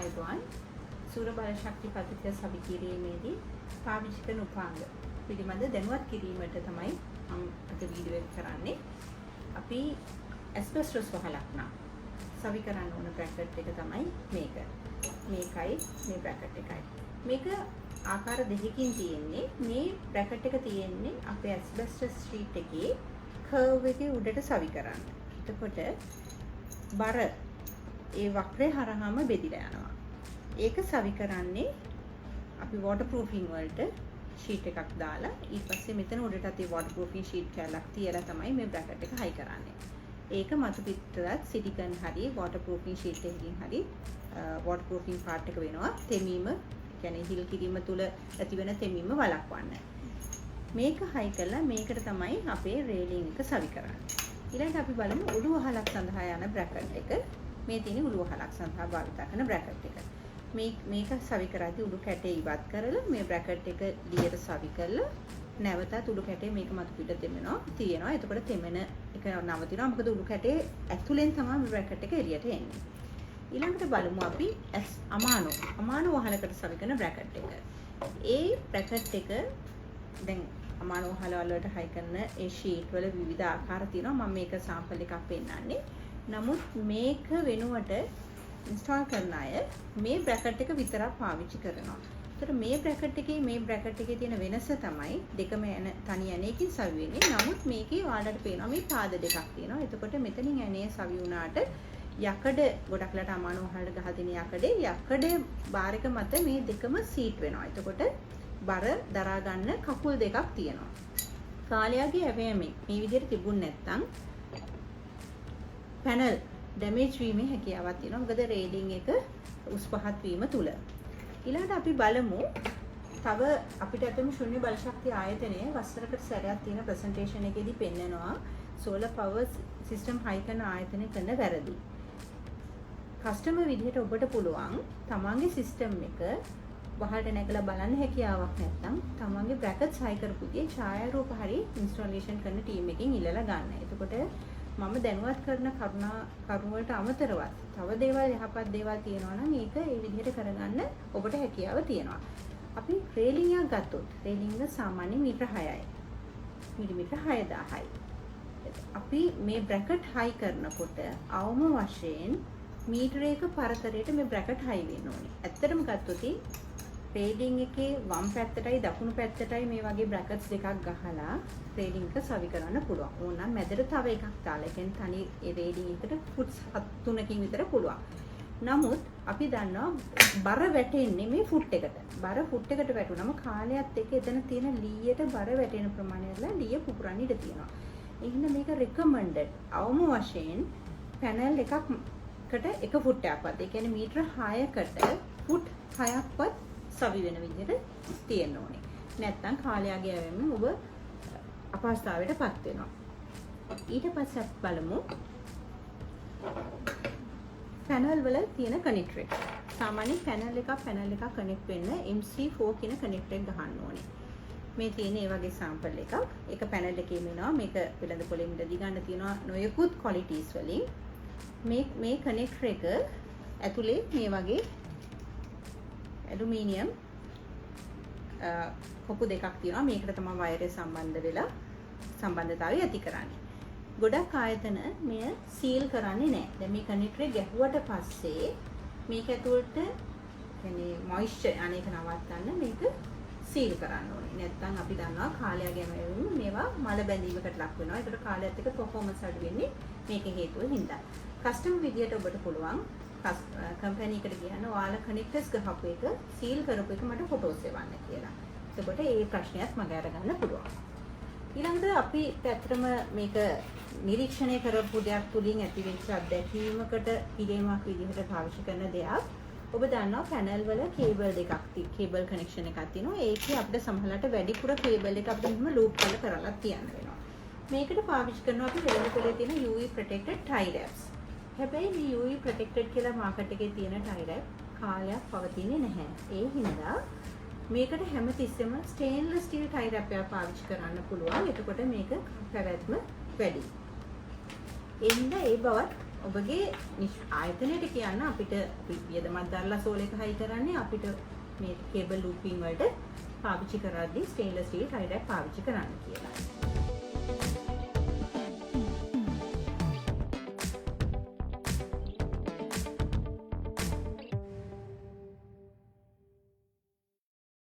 අයතුවන් සූර්ය බල ශක්ති පද්ධතිය සවි කිරීමේදී පාවිච්චි කරන උපාංග පිළිබඳ දැනුවත් කිරීමට තමයි මම අද වීඩියෝ එක කරන්නේ. අපි ඇස්බෙස්ටොස් වහලක් නම් සවි කරන්න ඕන බ්‍රැකට් එක තමයි මේක. මේකයි මේ බ්‍රැකට් එකයි. මේක ආකාර දෙකකින් තියෙන්නේ. මේ බ්‍රැකට් එක තියෙන්නේ අපේ ඇස්බෙස්ටොස් ෂීට් එකේ කර්ව් එකේ උඩට සවි කරන්න. එතකොට බර ඒ වක්‍රය හරහාම බෙදිලා යනවා. ඒක සවි කරන්නේ අපි වෝටර් ප්‍රූෆින් වලට ෂීට් එකක් දාලා ඊට පස්සේ මෙතන උඩටත් ඒ වෝටර් ප්‍රූෆින් ෂීට් කැලක් තියලා තමයි මේ බ්‍රැකට් එක හයි කරන්නේ. ඒක මතු පිටරත් සිලිකන් හරි වෝටර් ප්‍රූෆින් ෂීට් එකකින් හරි වෝටර් ප්‍රූෆින් පාර්ට් එක වෙනවා. තෙමීම කියන්නේ හිල් කිරීම තුල ඇතිවෙන තෙමීම වළක්වන්න. මේක හයි කළා මේකට තමයි අපේ රේලින් එක සවි කරන්නේ. ඊළඟට අපි බලමු උඩු වහලක් සඳහා යන බ්‍රැකට් එක. මේ තියෙන උඩු වහලක් සඳහා භාවිත කරන බ්‍රැකට් එක. මේක සවි කරද්දී උඩු කැටේ ඉවත් කරලා මේ බ්‍රැකට් එක ලියට සවි කරලා නැවතත් උඩු කැටේ මේක මතු පිට තියෙනවා. එතකොට තෙමෙන එක නවතිනවා. මොකද උඩු කැටේ ඇතුලෙන් තමයි මේ බ්‍රැකට් එක එළියට එන්නේ. ඊළඟට බලමු අපි අමානෝ වහලකට සවි කරන බ්‍රැකට් එක. ඒ බ්‍රැකට් එක දැන් අමානෝ වහල වලට හයි කරන ඒ ෂීට් වල විවිධ ආකාර තියෙනවා. මම මේක සාම්පල් එකක් පෙන්නන්නේ. නමුත් මේක වෙනුවට ඉන්ස්ටෝල් කරන අය මේ බ්‍රැකට් එක විතරක් පාවිච්චි කරනවා. ඒතර මේ බ්‍රැකට් එකේ මේ බ්‍රැකට් එකේ තියෙන වෙනස තමයි දෙකම තනි ඇණයකින් සවි වෙන්නේ. නමුත් මේකේ ඔයාලට පේනවා මේ පාද දෙකක් තියෙනවා. එතකොට මෙතනින් ඇණය සවි වුණාට යකඩ ගොඩක්ලට අමානෝ වහලට ගහ දෙන යකඩ බාර් එක මත මේ දෙකම සීට් වෙනවා. එතකොට බර දරා ගන්න කකුල් දෙකක් තියෙනවා. කාලයාගේ ඇවෑමෙන් මේ විදිහට තිබුණ නැත්නම් පැනල් ඩැමේජ් වීමේ හැකියාවක් තියෙනවා. මොකද රේලින් එක උස් පහත් වීම තුල. ඊළඟට අපි බලමු තව අපිට අතම ශුන්‍ය බල ශක්තිය ආයතනයේ වසරකට සැරයක් තියෙන ප්‍රසන්ටේෂන් එකේදී පෙන්නනවා සෝලර් පවර් සිස්ටම් හයි කරන ආයතනය කරන වැරදි. කස්ටමර් විදිහට ඔබට පුළුවන් තමන්ගේ සිස්ටම් එක වහලට නැගලා බලන්න හැකියාවක් නැත්නම් තමන්ගේ බ්‍රැකට්ස් හයි කරපු දී ඡායාරූප හරි ඉන්ස්ටෝලේෂන් කරන ටීම් එකකින් ඉල්ලලා ගන්න. එතකොට මම දැනුවත් කරන කරුණ වලට අමතරවත් තව දේවල් යහපත් දේවල් තියෙනවා නම් ඒක ඒ විදිහට කරගන්න ඔබට හැකියාව තියෙනවා. අපි රේලින් එකක් ගත්තොත් රේලින් එක සාමාන්‍ය මීටර 6යි. මිලිමීටර 6000යි. අපි මේ බ්‍රැකට් හයි කරනකොට අවම වශයෙන් මීටරයක පරතරයට මේ බ්‍රැකට් හයි වෙන්න ඕනේ. ඇත්තටම ගත්තොත් රේලින් එකේ වම් පැත්තටයි දකුණු පැත්තටයි මේ වගේ බ්‍රැකට්ස් දෙකක් ගහලා රේලින් එක සවි කරන්න පුළුවන්. ඕනනම් මැදට තව එකක් දාලා ඒ කියන්නේ තනි ඒ රේලින් එකට ෆුට් 3කින් විතර පුළුවන්. නමුත් අපි දන්නවා බර වැටෙන්නේ මේ ෆුට් එකට. බර ෆුට් එකට වැටුනම කාලයත් එක්ක එතන තියෙන ලීයට බර වැටෙන ප්‍රමාණයලා ලීය පුපුරන්න ඉඩ තියෙනවා. එහෙනම් මේක රෙකමන්ඩඩ් අවම වශයෙන් පැනල් එකකට එක ෆුට් එකක්වත් ඒ කියන්නේ මීටර 6කට ෆුට් 6ක්වත් සවි වෙන විදිහට තියෙන්න ඕනේ. නැත්නම් කාලයාගේ ඇවෙන්න ඔබ අපහසුතාවයටපත් වෙනවා. ඊට පස්සේ අපි බලමු පැනල් වල තියෙන කනෙක්ටර් එක. සාමාන්‍ය පැනල් එකක් කනෙක්ට් වෙන්න MC4 කියන කනෙක්ටර් එක ගහන්න ඕනේ. මේ තියෙන ඒ වගේ සාම්පල් එකක්. ඒක පැනල් එකේ වෙනවා. මේක වෙළඳ පොලෙන් ඉඳ දිගන්න තියෙනවා නොයෙකුත් ක්වොලිටිස් වලින්. මේ කනෙක්ටර් එක ඇතුලේ මේ වගේ ඇලුමිනියම් කොපු දෙකක් තියෙනවා. මේකට තමයි වයරය සම්බන්ධතාවය ඇති කරන්නේ. ගොඩක් ආයතන මෙය සීල් කරන්නේ නැහැ. දැන් මේ කනෙක්ටර් එක ගැහුවට පස්සේ මේක ඇතුළට يعني මොයිස්චර් අනේක නවත්තන්න මේක සීල් කරන්න ඕනේ. නැත්නම් අපි දන්නවා කාලයගෙම මේවා මල බැඳීමකට ලක් වෙනවා. ඒකට කාලයත් එක්ක පර්ෆෝමන්ස් අඩු වෙන්නේ මේක හේතුව හින්දා. කස්ටමර් විදියට ඔබට පුළුවන් කම්පැනි එකට ගියන ඔයාලා කනෙක්ටර්ස් ගහපු එක සීල් කරපු එක මට ෆොටෝස් එවන්න කියලා. එතකොට ඒ ප්‍රශ්නයත් මම අරගන්න පුළුවන්. ඊළඟට අපි ඇත්තටම මේක නිරීක්ෂණය කරපු දෙයක් තුලින් ඇතිවෙච්ච අත්දැකීමකට පිළිමයක් විදිහට පාවිච්චි කරන දෙයක්. ඔබ දන්නවා පැනල් වල කේබල් කනෙක්ෂන් එකක් තියෙනවා. ඒකේ අපිට සමහරවිට වැඩිපුර කේබල් එක අපිට මෙහෙම ලූප් කරලා තියන්න වෙනවා. මේකට පාවිච්චි කරනවා අපි වෙළඳ පොලේ තියෙන UV protected tie wraps. හැබැයි මේ UV protected කියලා මාකට් එකේ තියෙන tie wrap කාලයක් පවතින්නේ නැහැ. ඒ හින්දා මේකට හැමතිස්සෙම ස්ටේන්ලස් ස්ටිල් tie wrap එකක් පාවිච්චි කරන්න පුළුවන්. එතකොට මේක පැවැත්ම වැඩි. ඒ හින්දා ඒ බවත් ඔබගේ ආයතනයට කියන්න අපිට වියදමක් දාලා සෝල් එක හයි කරන්නේ අපිට මේ කේබල් ලූපින් වලට පාවිච්චි කරද්දී ස්ටේන්ලස් ස්ටීල් හයි රැක් පාවිච්චි කරන්න කියලා.